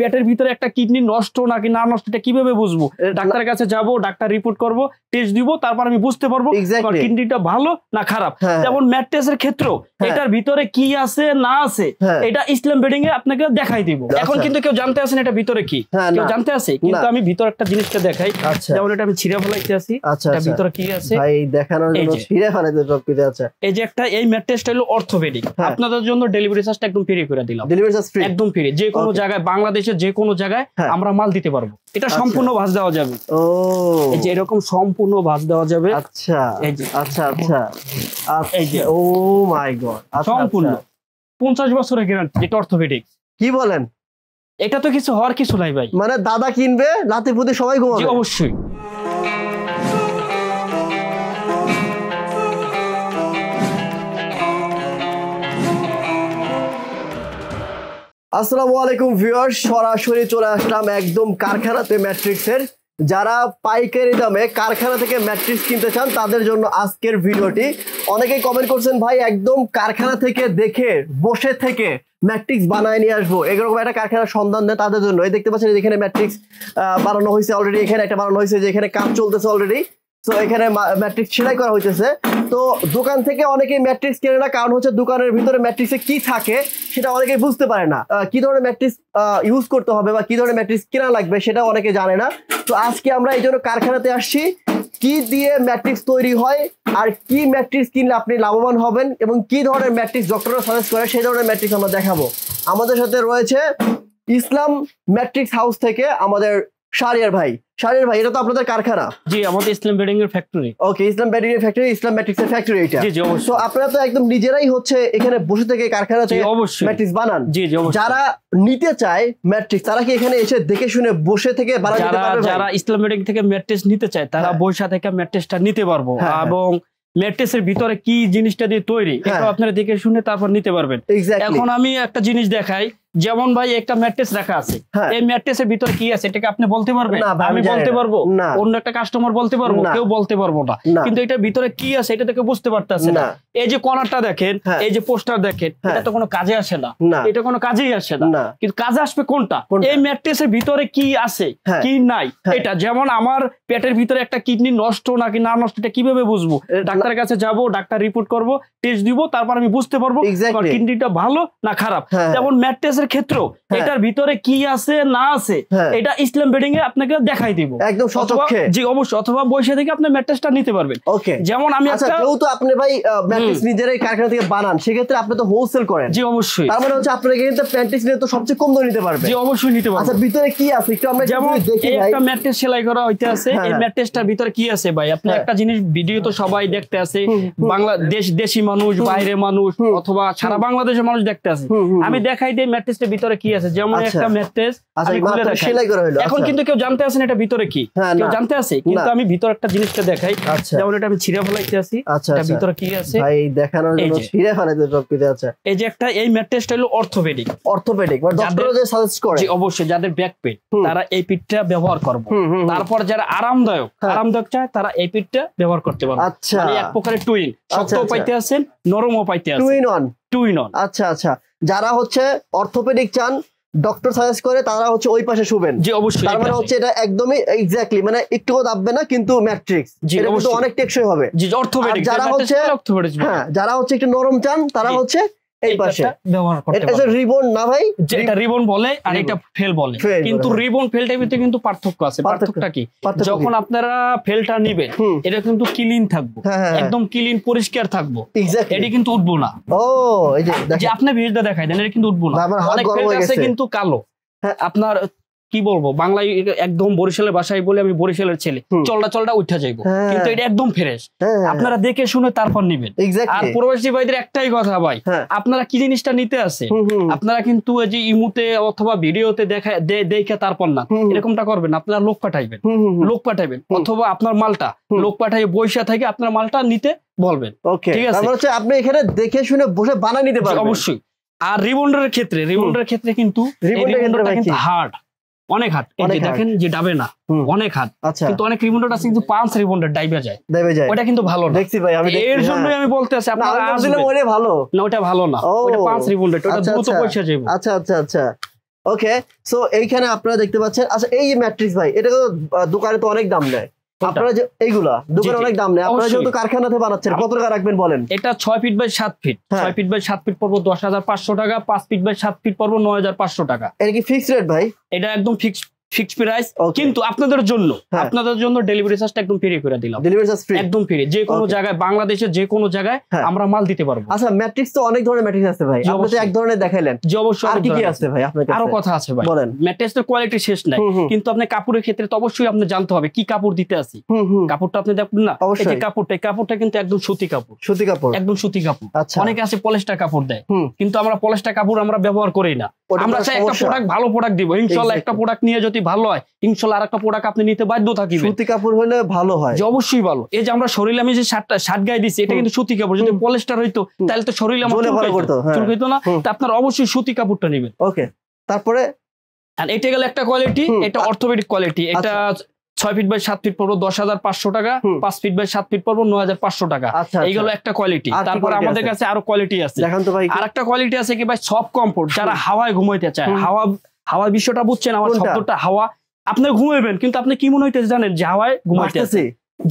পেটের ভিতরে একটা কিডনি নষ্ট নাকি না নষ্ট এটা কিভাবে বুঝবো? ডাক্তারের কাছে যাব, ডাক্তার রিপোর্ট করব, টেস্ট দিব, তারপর আমি বুঝতে পারবো কিডনিটা ভালো না খারাপ। যেমন ম্যাট্রেসের ক্ষেত্রেও এটার ভিতরে কি আছে না আছে এটা ইসলাম বেডিং এ আপনাকে দেখাই দিব। এখন কিন্তু কেউ জানতে আসেন এটা ভিতরে কি, কেউ জানতে আসে, কিন্তু আমি ভিতরে একটা জিনিসটা দেখাই। যেমন এটা আমি ছিঁড়ে ফেলাইতে আসি, এটা ভিতরে কি আছে ভাই দেখানোর জন্য ছিঁড়ে ফেলাইতে সব কিছু আছে। এই যে একটা এই ম্যাট্রেসটা হলো অর্থোপেডিক, আপনাদের জন্য ডেলিভারি চার্জটা একদম ফ্রি করে দিলাম। ডেলিভারি চার্জ ফ্রি, একদম ফ্রি। যে কোনো জায়গায়, বাংলাদেশের যে কোনো জায়গায় আমরা মাল দিতে পারবো। এটা সম্পূর্ণ ভাঁজ দেওয়া যাবে। ও এই যে এরকম সম্পূর্ণ ভাঁজ দেওয়া যাবে। আচ্ছা এই যে আচ্ছা আচ্ছা এই যে ও মাই গড, সম্পূর্ণ 50 বছরের গ্যারান্টি। এটা অর্থোপেডিক। কি বলেন? এটা তো কিছু হওয়ার কিছু নাই ভাই। মানে দাদা কিনবে, নাতি পুতি সবাই ঘুমাবে। অবশ্যই। আসসালামু আলাইকুম ভিউয়ার্স, সরাসরি চলে আসলাম একদম কারখানাতে ম্যাট্রিক্সের। যারা পাইকারি দামে কারখানা থেকে ম্যাট্রিক্স কিনতে চান তাদের জন্য আজকের ভিডিওটি। অনেকেই কমেন্ট করছেন ভাই একদম কারখানা থেকে দেখে বসে থেকে ম্যাট্রিক্স বানায় নিয়ে আসবো, এরকম একটা কারখানার সন্ধান দেন তাদের জন্য। এই দেখতে পাচ্ছেন এখানে ম্যাট্রিক্স বানানো হয়েছে অলরেডি, এখানে একটা বানানো হয়েছে, যে এখানে কাজ চলতেছে অলরেডি। তো এখানে ম্যাট্রিক্স সেলাই করা হইতেছে। তো দোকান থেকে অনেকেই ম্যাট্রিক্স কেনে না, কারণ হচ্ছে দোকানের ভিতরে ম্যাট্রিক্সে কি থাকে সেটা অনেকেই বুঝতে পারে না। কি ধরনের ম্যাট্রিক্স ইউজ করতে হবে বা কি ধরনের ম্যাট্রিক্স কেনা লাগবে সেটা অনেকে জানে না। তো আজকে আমরা এই জন্য কারখানাতে আসছি, কি দিয়ে ম্যাট্রিক্স তৈরি হয় আর কি ম্যাট্রিক্স কিনলে আপনি লাভবান হবেন এবং কি ধরনের ম্যাট্রিক্স ডক্টররা সাজেস্ট করে সেই ধরনের ম্যাট্রিক্স আমরা দেখাবো। আমাদের সাথে রয়েছে ইসলাম ম্যাট্রিক্স হাউস থেকে আমাদের শাহরিয়ার ভাই। শাহরিয়ার ভাই, এটা তো আপনাদের কারখানা? জি, আমাদের ইসলাম বেডিং এর ফ্যাক্টরি। ওকে, ইসলাম বেডিং এর ফ্যাক্টরি, ইসলাম ম্যাট্রিক্স এর ফ্যাক্টরি এটা। জি জি অবশ্যই। তো আপনারা তো একদম নিজেরাই হচ্ছে এখানে বসে থেকে কারখানাতে ম্যাট্রিক্স বানান? জি জি অবশ্যই। যারা নিতে চায় ম্যাট্রিক্স তারা কি এখানে এসে দেখে শুনে বসে থেকে বানাতে পারবে? যারা ইসলাম বেডিং থেকে ম্যাট্রিক্স নিতে চায় তারা বসে থেকে ম্যাট্রিক্সটা নিতে পারবো, এবং ম্যাট্রেসের ভিতরে কি জিনিসটা দিয়ে তৈরি এটা আপনারা দেখে শুনে তারপর নিতে পারবেন। এখন আমি একটা জিনিস দেখাই, যেমন ভাই একটা ম্যাট্রেস রাখা আছে, এই ম্যাট্রেসের ভিতরে কি আছে এটাকে আপনি বলতে পারবেন? আমি বলতে পারবো, অন্য একটা কাস্টমার বলতে পারবো, কেউ বলতে পারবো না। কিন্তু এটার ভিতরে কি আছে এটা থেকে বুঝতে পারতেছে না। এই যে কর্নারটা দেখেন, এই যে পোস্টার দেখেন, এটা তো কোনো কাজে আসে না, এটা কোনো কাজেই আসে না। কিন্তু কাজে আসবে কোনটা? এই ম্যাট্রেসের ভিতরে কি আছে কি নাই এটা। যেমন আমার পেটের ভিতরে একটা কিডনি নষ্ট নাকি না নষ্ট এটা কিভাবে বুঝবো? ডাক্তারের কাছে যাব, ডাক্তার রিপোর্ট করব, টেস্ট দিব, তারপর আমি বুঝতে পারবো কিডনিটা ভালো না খারাপ। যেমন ম্যাট্রেসের ক্ষেত্রেও এটার ভিতরে কি আছে না আছে এটা ইসলাম বেডিং এ আপনাকে দেখাই দিব একদম সচক্ষে। জি অবশ্যই। অথবা বসে থেকে আপনি ম্যাট্রেসটা নিতে পারবেন। ওকে, যেমন আমি একটা যেহেতু আপনি ভাই ম্যাট্রিক্স নিজেরাই কারখানা থেকে বানান, সেক্ষেত্রে আপনি তো হোলসেল করেন। জি অবশ্যই। তার মানে হচ্ছে আপনারা কিন্তু ম্যাট্রিক্স নিয়ে তো সবচেয়ে কম দামে নিতে পারবেন। জি অবশ্যই নিতে পারবেন। আচ্ছা, ভিতরে কি আছে একটু আমরা যেমন দেখি ভাই। একটা ম্যাট্রেস সেলাই করা হইতে আছে, এই ম্যাট্রেসটার ভিতরে কি আছে ভাই? আপনি একটা জিনিস ভিডিও তো সবাই দেখতে আছে, বাংলাদেশ দেশি মানুষ, বাইরে মানুষ, অথবা সারা বাংলাদেশের মানুষ দেখতে আছে। আমি দেখাই দিই ম্যাট্রেসের ভিতরে কি আছে। যেমন একটা ম্যাট্রেস আমি খুলে দেখাই। এখন কিন্তু কেউ জানতে আসেন এটা ভিতরে কি, কেউ জানতে আসে, কিন্তু আমি ভিতরে একটা জিনিসটা দেখাই। যেমন এটা আমি ছিঁড়ে ফেলাইতে আসি, এটা ভিতরে কি আছে ভাই দেখানোর জন্য ছিঁড়ে ফেলাইতে সব কিছু আছে। এই যে একটা এই ম্যাট্রেসটা হলো অর্থোপেডিক। অর্থোপেডিক মানে ডক্টররা যে সাজেস্ট করে। জি অবশ্যই। যাদের ব্যাক পেইন তারা এই পিঠটা ব্যবহার করবে। তারপর যারা আরামদায়ক চায় তারা এই পিঠটা ব্যবহার করতে পারবে। আচ্ছা, মানে এক প্রকারের টুইন, শক্তও পাইতে আছেন, নরমও পাইতে আছেন। Twin on. আচ্ছা আচ্ছা, যারা হচ্ছে অর্থোপেডিক চান, ডক্টর সাজেস্ট করে, তারা হচ্ছে ওই পাশে শুবেন। জি অবশ্যই। তার মানে হচ্ছে এটা একদমই এক্স্যাক্টলি মানে একটুও দাববে না, কিন্তু ম্যাট্রিক্স এটা কিন্তু অনেক টেকসই হবে। জি অর্থোপেডিক। যারা হচ্ছে যারা হচ্ছে একটু নরম চান তারা হচ্ছে এই পাশে ব্যবহার করতে পারবেন। এটা রিবন না ভাই? এটা রিবন বলে আর এটা ফেল বলে, কিন্তু রিবন ফেলটার ভিতরে কিন্তু পার্থক্য আছে। পার্থক্যটা কি? যখন আপনারা ফেলটা নিবেন এটা কিন্তু ক্লিন থাকবে, একদম ক্লিন পরিষ্কার থাকবে, এটা কিন্তু উঠবো না। ও এই যে আপনি ভিডিওটা দেখাই দেন, এটা কিন্তু উঠবো না। অনেক ফেল আছে কিন্তু কালো। আপনার কি বলবো, বাংলায় একদম বরিশালের ভাষায় বলে, আমি বরিশালের ছেলে, চলটা উঠা যাইবো, কিন্তু এটা একদম ফ্রেশ। আপনারা দেখে শুনে তারপর নিবেন। আর প্রবাসী ভাইদের একটাই কথা ভাই, আপনারা কি জিনিসটা নিতে আছে আপনারা কিন্তু এই যে ইমুতে অথবা ভিডিওতে দেখে তারপর না এরকমটা করবেন। আপনারা লোক পাঠাইবেন অথবা আপনার মালটা লোক পাঠাই বৈশা থেকে আপনার মালটা নিতে বলবেন। ঠিক আছে, আপনি এখানে দেখে শুনে বসে বানাই নিতে পারবেন। অবশ্যই। আর রিবন্ডের ক্ষেত্রে কিন্তু হার্ড, অনেক হাত। এই যে দেখেন যে ডাবে না, অনেক হাত। কিন্তু অনেক রিবন্ডার আছে কিন্তু 5 রিবন্ডার ডাইবে যায়, ওটা কিন্তু ভালো না। দেখছি ভাই, আমি এর জন্যই আমি বলতে আছি আপনারা আসলে ওটা ভালো না, ওটা ভালো না, ওটা 5 রিবন্ডার, ওটা দ্রুত পয়সা যাবে। আচ্ছা আচ্ছা আচ্ছা, ওকে, সো এইখানে আপনারা দেখতে পাচ্ছেন। আচ্ছা এই ম্যাট্রিক্স ভাই, এটা তো দোকানে তো অনেক দাম নেয়, আপনারা যে এইগুলা দোকানে অনেক দাম নেয়, আপনারা যেহেতু কারখানাতে বানাচ্ছেন কত টাকা রাখবেন বলেন? এটা 6 feet by 7 feet, 6 feet by 7 feet পড়বো 10,500 টাকা, 5 ফিট বাই 7 ফিট পড়বো 9,500 টাকা। এটা কি ফিক্সড রেট ভাই? এটা একদম ফিক্সড প্রাইস, কিন্তু আপনাদের জন্য ডেলিভারি চার্জটা একদম ফ্রি করে দিলাম। ডেলিভারি চার্জ ফ্রি, একদম ফ্রি, যে কোনো জায়গায়, বাংলাদেশের যে কোনো জায়গায় আমরা মাল দিতে পারবো। আচ্ছা ম্যাট্রিক্স তো অনেক ধরনের ম্যাট্রিক্স আছে ভাই, আপনি তো এক ধরনের দেখাইলেন, যে অবশ্যই আর কি আছে ভাই আপনার কাছে? আরো কথা আছে ভাই, বলেন। ম্যাট্রিক্সের কোয়ালিটি শেষ নাই, কিন্তু আপনি কাপড়ের ক্ষেত্রে তো অবশ্যই আপনি জানতে হবে কি কাপড় দিতে আসি। কাপড়টা আপনি দেখবেন না, এই যে কাপড়টা কিন্তু একদম সুতি কাপড়, সুতি কাপড়, একদম সুতি কাপড়। অনেকে আছে পলিস্টার কাপড় দেয়, কিন্তু আমরা পলিস্টার কাপড় আমরা ব্যবহার করি না। আমরা চাই একটা প্রোডাক্ট, ভালো প্রোডাক্ট দিব, ইনশাআল্লাহ একটা প্রোডাক্ট নিয়ে যদি ভালো হয় ইনশাআল্লাহ আরেকটা প্রোডাক্ট আপনি নিতে বাধ্য থাকবেন। সুতি কাপড় হলে ভালো হয়, যে অবশ্যই ভালো। এই যে আমরা শরীরে আমি যে শার্ট গায়ে দিছি, এটা কিন্তু সুতি কাপড়, যদি পলিস্টার হইতো তাহলে তো শরীরে আমার চুলকাইতো না। তো আপনারা অবশ্যই সুতি কাপড়টা নেবেন। ওকে, তারপরে আর এটা গেল একটা কোয়ালিটি, এটা অর্থোপেডিক কোয়ালিটি। এটা 6 ফিট বাই 7 ফিট পড়বো 10,500 টাকা, 5 ফিট বাই 7 ফিট পড়বো 9,500 টাকা। এইগুলো একটা কোয়ালিটি। তারপর আমাদের কাছে আরো কোয়ালিটি আছে, আর একটা কোয়ালিটি আছে কি ভাই, সব কমফোর্ট, যারা হাওয়ায় ঘুমাইতে চায়। হাওয়া বিষয়টা বুঝছেন আমার শব্দটা, হাওয়া আপনি ঘুমাইবেন কিন্তু আপনি কি মনে হইতেছে জানেন, যে হাওয়ায় ঘুমাইতেছে।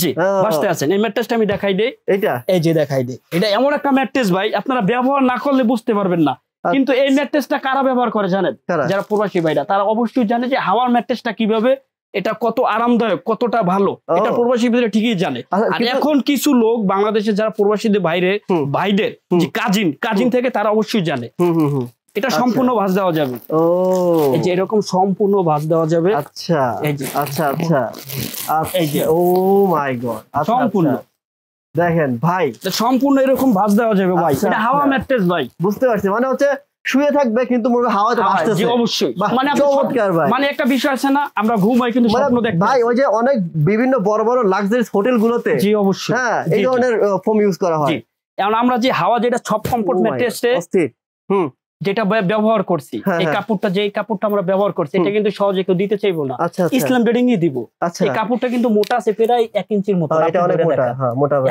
জি, বাসতে আছেন। এই ম্যাট্রেসটা আমি দেখাই দেই, এটা এই যে দেখাই দেই, এটা এমন একটা ম্যাট্রেস ভাই, আপনারা ব্যবহার না করলে বুঝতে পারবেন না। কিন্তু এই ম্যাট্রেসটা কারা ব্যবহার করে জানেন? যারা প্রবাসী ভাইরা, তারা অবশ্যই জানে যে হাওয়ার ম্যাট্রেসটা কিভাবে, এটা কত আরামদায়ক, কতটা ভালো, এটা প্রবাসী ভাইরা ঠিকই জানে। আর এখন কিছু লোক বাংলাদেশে যারা প্রবাসীদের ভাইদের যে কাজিন থেকে তারা অবশ্যই জানে। এটা সম্পূর্ণ ভাঁজ দেওয়া যাবে। এই যে এরকম সম্পূর্ণ ভাঁজ দেওয়া যাবে। আচ্ছা, এই যে আচ্ছা আচ্ছা, এই যে ও মাই গড, সম্পূর্ণ দেখেন ভাই, সম্পূর্ণ এরকম ভাঁজ দেওয়া যাবে ভাই। এটা হাওয়া ম্যাট্রেস ভাই, বুঝতে পারছি, মানে হচ্ছে শুয়ে থাকবে কিন্তু হাওয়াতে ভাসতেছে। অবশ্যই, মানে চমৎকার ভাই। মানে একটা বিষয় আছে না, আমরা ঘুমাই কিন্তু স্বপ্ন দেখি ভাই, ওই যে অনেক বিভিন্ন বড় বড় লাক্সারিয়াস হোটেল গুলোতে, জি অবশ্যই, হ্যাঁ এই ধরনের ফোম ইউজ করা হয়। এখন আমরা যে হাওয়া, যেটা সব কমফোর্ট ম্যাট্রেসে যেটা ব্যবহার করছি, এই কাপড়টা, যে কাপড়টা আমরা ব্যবহার করছি, এটা কিন্তু সহজে কেউ দিতে চাইবো না, ইসলাম বেডিং ই দিব। এই কাপড়টা কিন্তু মোটা আছে, প্রায় 1 ইঞ্চির মতো।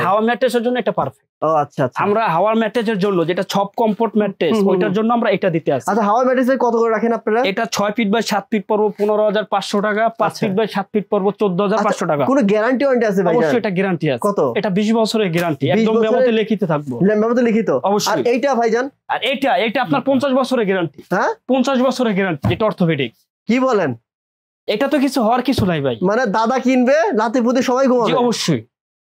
হাওয়া ম্যাট্রেসের জন্য এটা পারফেক্ট। আমরা হাওয়ার ম্যাট্রেসের জন্য, যেটা সব কমফোর্ট ম্যাট্রেস, ওইটার জন্য আমরা এটা দিতে আসি। আচ্ছা, হাওয়ার ম্যাট্রেস কত করে রাখেন আপনারা? এটা 6 ফিট বাই 7 ফিট পড়বো 15,500 টাকা, 5 ফিট বাই 7 ফিট পড়বো 14,500 টাকা। কোনো গ্যারান্টি ওয়ারেন্টি আছে ভাই? অবশ্যই এটা গ্যারান্টি আছে। কত? এটা 20 বছরের গ্যারান্টি, একদম মেমোতে লিখিত থাকবো। মেমোতে লিখিত, অবশ্যই। আর এইটা ভাইজান? আর এটা আপনার 50 বছরের গ্যারান্টি। হ্যাঁ, 50 বছরের গ্যারান্টি, এটা অর্থোপেডিক্স। কি বলেন? এটা তো কিছু হওয়ার কিছু নাই ভাই, মানে দাদা কিনবে, নাতি পুতি সবাই ঘুমাবে। অবশ্যই।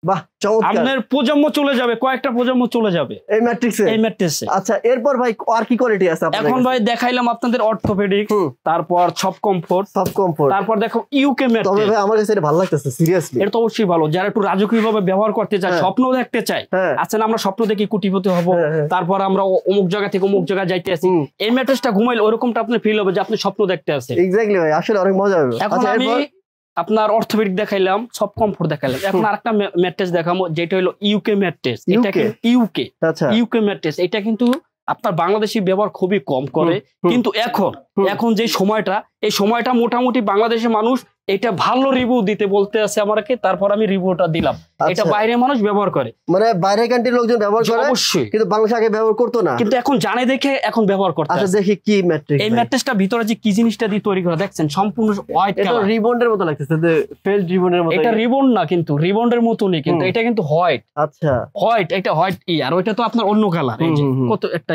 বাহ, চমৎকার। আপনার প্রজন্ম চলে যাবে, কয়েকটা প্রজন্ম চলে যাবে এই ম্যাট্রিক্সে। আচ্ছা, এরপর ভাই আর কি কোয়ালিটি আছে আপনাদের? এখন ভাই দেখাইলাম আপনাদের অর্থোপেডিক্স, তারপর সব কমফোর্ট, তারপর দেখো ইউকে ম্যাট্রিক্স। তবে ভাই আমার কাছে এটা ভালো লাগতেছে, সিরিয়াসলি। এটা তো অবশ্যই ভালো, যারা একটু রাজকীয় ভাবে ব্যবহার করতে চায়, স্বপ্ন দেখতে চায়। আচ্ছা, আমরা স্বপ্ন দেখি কোটিপতি হব, তারপর আমরা অমুক জায়গা থেকে অমুক জায়গায় যাইতে আছি, এই ম্যাট্রিক্সটা ঘুমাইলে ওরকমটা আপনার ফিল হবে যে আপনি স্বপ্ন দেখতে আছেন। এক্স্যাক্টলি ভাই, আসলে অনেক মজা হবে। এখন আমি আপনার অর্থোপেডিক দেখাইলাম, সব কমফোর্ট দেখাইলাম, এখন আরেকটা ম্যাট্রেস দেখাবো, যেটা হলো ইউকে ম্যাট্রেস। এটা ইউকে ম্যাট্রেস, এটা কিন্তু আপনার বাংলাদেশি ব্যবহার খুবই কম করে, কিন্তু এখন যে সময়টা, এই সময়টা মোটামুটি বাংলাদেশের মানুষ এটা ভালো রিভিউ দিতে বলতে আছে আমাকে, তারপর আমি রিভিউটা দিলাম। এটা বাইরে মানুষ ব্যবহার করে, মানে বাইরের কান্ট্রির লোকজন ব্যবহার করে অবশ্যই, কিন্তু বাংলাদেশে আগে ব্যবহার করতো না, কিন্তু এখন জানে দেখে এখন ব্যবহার করতে। আচ্ছা, দেখি কি ম্যাট্রিক্স। এই ম্যাট্রিক্সটা ভিতরে যে কি জিনিসটা দিয়ে তৈরি করা দেখছেন, সম্পূর্ণ হোয়াইট কালার। এটা রিবন্ডের মতো লাগতেছে, যে ফেল্ট রিবন্ডের মতো। এটা রিবন্ড না, কিন্তু রিবন্ডের মতই, কিন্তু এটা কিন্তু হোয়াইট। আচ্ছা, হোয়াইট, এটা হোয়াইট আর ওইটা তো আপনার অন্য কালার। এই যে কত একটা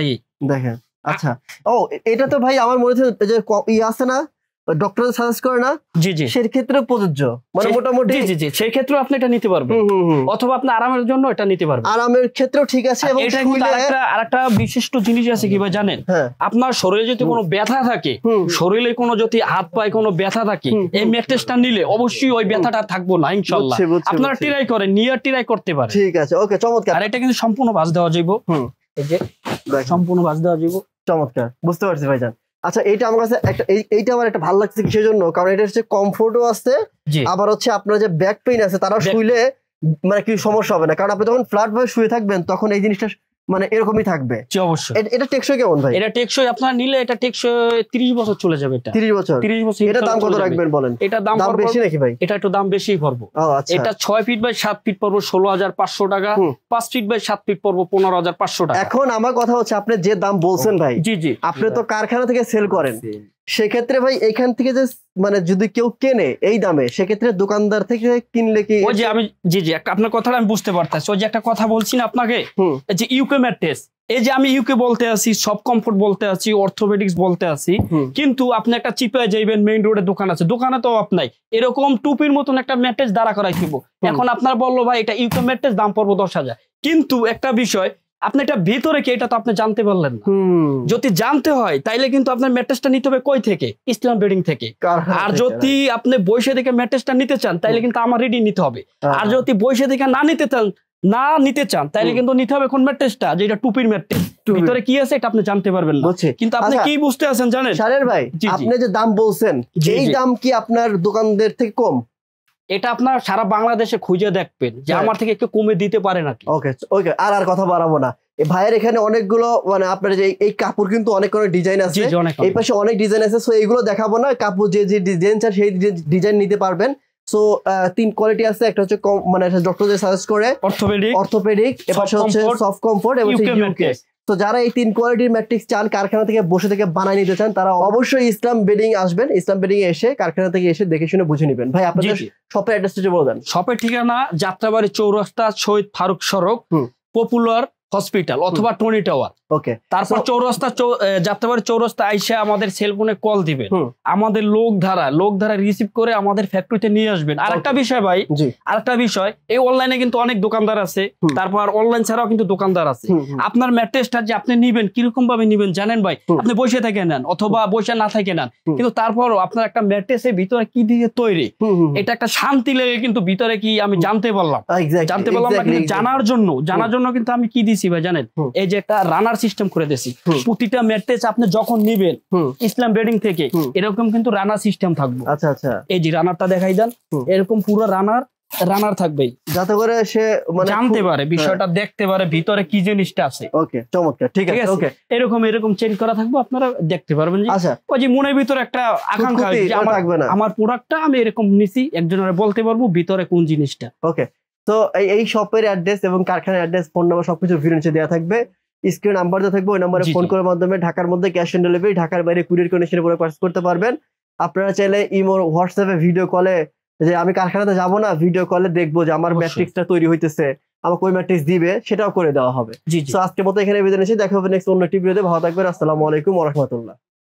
দেখেন। আচ্ছা, ও এটা তো ভাই আমার মনে হচ্ছে যে আছে না, ডক্টর সাজেস্ট করে না, জি জি, সেই ক্ষেত্রে প্রযোজ্য, মানে মোটামুটি জি জি, সেই ক্ষেত্রে আপনি এটা নিতে পারবেন, অথবা আপনি আরামের জন্য এটা নিতে পারবেন, আরামের ক্ষেত্রেও ঠিক আছে। এবং এটা কিন্তু আরেকটা বিশিষ্ট জিনিস আছে কি ভাই জানেন, আপনার শরীরে যদি কোনো ব্যথা থাকে, শরীরে কোনো যদি হাত পায়ে কোনো ব্যথা থাকে, এই ম্যাট্রেসটা নিলে অবশ্যই ওই ব্যথাটা থাকবো না ইনশাআল্লাহ। আপনারা ট্রাই করেন, ট্রাই করতে পারেন। ঠিক আছে, ওকে, চমৎকার। আর এটা কিন্তু সম্পূর্ণ ভাঁজ দেওয়া যাইব, এই যে সম্পূর্ণ ভাঁজ দেওয়া যাইব। চমৎকার, বুঝতে পারছি ভাইজান। আচ্ছা, এইটা আমার কাছে এইটা আমার একটা ভালো লাগছে কিসের জন্য, কারণ এটা হচ্ছে কমফোর্টও আছে, আবার হচ্ছে আপনার যে ব্যাক পেইন আছে তারা শুইলে মানে কি সমস্যা হবে না, কারণ আপনি যখন ফ্ল্যাট ভাবে শুয়ে থাকবেন তখন এই জিনিসটা মানে এরকমই থাকবে। অবশ্যই। এটা টেকসই কেমন ভাই? এটা টেকসই আপনারা নিলে এটা টেকসই 30 বছর চলে যাবে। এটা 30 বছর। এটা দাম কত রাখবেন বলেন? এটা দাম বেশি নাকি ভাই? এটা একটু দাম বেশিই পড়বো। এটা 6 ফিট বাই 7 ফিট পড়বো 16,500 টাকা, 5 ফিট বাই 7 ফিট পড়বো 15,500 টাকা। এখন আমার কথা হচ্ছে, আপনি যে দাম বলছেন ভাই, জি জি, আপনি তো কারখানা থেকে সেল করেন, সেক্ষেত্রে ভাই এখান থেকে যে মানে যদি কেউ কেনে এই দামে, সেক্ষেত্রে দোকানদার থেকে কিনলে কি? ওই যে আমি জি আপনার কথাটা আমি বুঝতে পারতেছি। ওই যে একটা কথা বলছি না আপনাকে, যে ইউকে ম্যাট্রেস, এই যে আমি ইউকে বলতে আছি, সব কমফোর্ট বলতে আছি, অর্থোপেডিক্স বলতে আছি, কিন্তু আপনি একটা চিপায় যাইবেন, মেইন রোডে দোকান আছে, দোকানে তো আপনার এরকম টুপির মতন একটা ম্যাট্রেস দাঁড়া করাই দিব। এখন আপনার বললো ভাই এটা ইউকে ম্যাট্রেস, দাম পড়বো 10,000, কিন্তু একটা বিষয় আপনি এটা ভিতরে কি এটা তো আপনি জানতে পারলেন না। যদি জানতে হয় তাইলে কিন্তু আপনার ম্যাট্রেসটা নিতে হবে কই থেকে? ইসলাম বেডিং থেকে। আর যদি আপনি বৈশা থেকে ম্যাট্রেসটা নিতে চান তাইলে কিন্তু আমার রেডি নিতে হবে। আর যদি বৈশা থেকে না নিতে চান তাইলে কিন্তু নিতে হবে কোন ম্যাট্রেসটা, যেটা টুপির ম্যাট্রেস, ভিতরে কি আছে এটা আপনি জানতে পারবেন না। কিন্তু আপনি কি বুঝতে আছেন জানেন শাহরিয়ার ভাই, আপনি যে দাম বলছেন এই দাম কি আপনার দোকানদের থেকে কম? এটা আপনার সারা বাংলাদেশে খুঁজে দেখবেন যে আমার থেকে একটু কমে দিতে পারে নাকি। ওকে ওকে, আর কথা বাড়াবো না। ভাইয়ের এখানে অনেকগুলো মানে আপনার যে এই কাপড় কিন্তু অনেক ডিজাইন আছে, এই পাশে অনেক ডিজাইন আছে, সো এইগুলো দেখাবো না। কাপড় যে যে ডিজাইন চান সেই ডিজাইন নিতে পারবেন। সো 3 কোয়ালিটি আছে, একটা হচ্ছে মানে ডক্টর যে সাজেস্ট করে অর্থোপেডিক, এপাশে হচ্ছে সফট কমফোর্ট এবং ইউকে। তো যারা এই 3 কোয়ালিটির ম্যাট্রিক্স চান, কারখানা থেকে বসে থেকে বানাই নিতে চান, তারা অবশ্যই ইসলাম বেডিং আসবেন। ইসলাম বেডিং এ এসে কারখানা থেকে এসে দেখে শুনে বুঝে নেবেন। ভাই আপনাদের শপের অ্যাড্রেসটা বলে দেন। শপের ঠিকানা যাত্রাবাড়ি চৌরাস্তা, শহীদ ফারুক সড়ক, পপুলার হসপিটাল অথবা টনি টাওয়ার। ওকে, তারপর চৌরাস্তা, যাত্রাবাড়ি চৌরাস্তা আইসা আমাদের সেলফোনে কল দিবেন, আমাদের লোক ধারা রিসিভ করে আমাদের ফ্যাক্টরিতে নিয়ে আসবেন। আরেকটা বিষয় ভাই, আরেকটা বিষয়, এই অনলাইনে কিন্তু অনেক দোকানদার আছে, তারপর অনলাইন ছাড়াও কিন্তু দোকানদার আছে। আপনার ম্যাট্রেসটা যে আপনি নিবেন কিরকম ভাবে নিবেন জানেন ভাই? আপনি বসে থেকে নেন অথবা বসে না থেকে নেন, কিন্তু তারপরও আপনার একটা ম্যাট্রেসের ভিতরে কি দিয়ে তৈরি এটা একটা শান্তি লেগে কিন্তু ভিতরে কি আমি জানতে পারলাম না, কিন্তু জানার জন্য কিন্তু আমি কি দিছি ভাই জানেন? এই যে একটা রানার সিস্টেম করে দিয়েছি। প্রতিটা ম্যাট্রেস আপনি যখন নিবেন ইসলাম বেডিং থেকে এরকম কিন্তু রানার সিস্টেম থাকবে। আচ্ছা আচ্ছা, এই যে রানারটা দেখাই দেন, এরকম পুরো রানার থাকবে, যাতে করে সে মানে জানতে পারে, বিষয়টা দেখতে পারে ভিতরে কি জিনিসটা আছে। ওকে, চমৎকার, ঠিক আছে। ওকে, এরকম চেঞ্জ করা থাকবে, আপনারা দেখতে পারবেন। আচ্ছা, ওই যে মনের ভিতরে একটা আকাঙ্ক্ষা আমার প্রোডাক্টটা আমি এরকম নিছি, একজনের বলতে পারবো ভিতরে কোন জিনিসটা। ওকে, তো এই শপের অ্যাড্রেস এবং কারখানার অ্যাড্রেস, ফোন নাম্বার সবকিছু ভিডিও নিচে দেওয়া থাকবে। স্ক্রিন নাম্বার দেওয়া থাকবে, ওই নম্বরে ফোন করার মাধ্যমে ঢাকার মধ্যে ক্যাশ অন ডেলিভারি, ঢাকার বাইরে কুরিয়ার কন্ডিশনে পরে পারচেজ করতে পারবেন। আপনারা চাইলে ইমো, হোয়াটসঅ্যাপে ভিডিও কলে, যে আমি কারখানাতে যাবো না, ভিডিও কলে দেখবো যে আমার ম্যাট্রিক্সটা তৈরি হইতেছে, আমাকে ওই ম্যাট্রিক্স দিবে, সেটাও করে দেওয়া হবে। তো আজকের মতো এখানে বিদায় নিচ্ছি, দেখা হবে নেক্সট অন্য একটি ভিডিওতে। ভালো থাকবেন, আসসালামু আলাইকুম ওয়া রাহমাতুল্লাহ।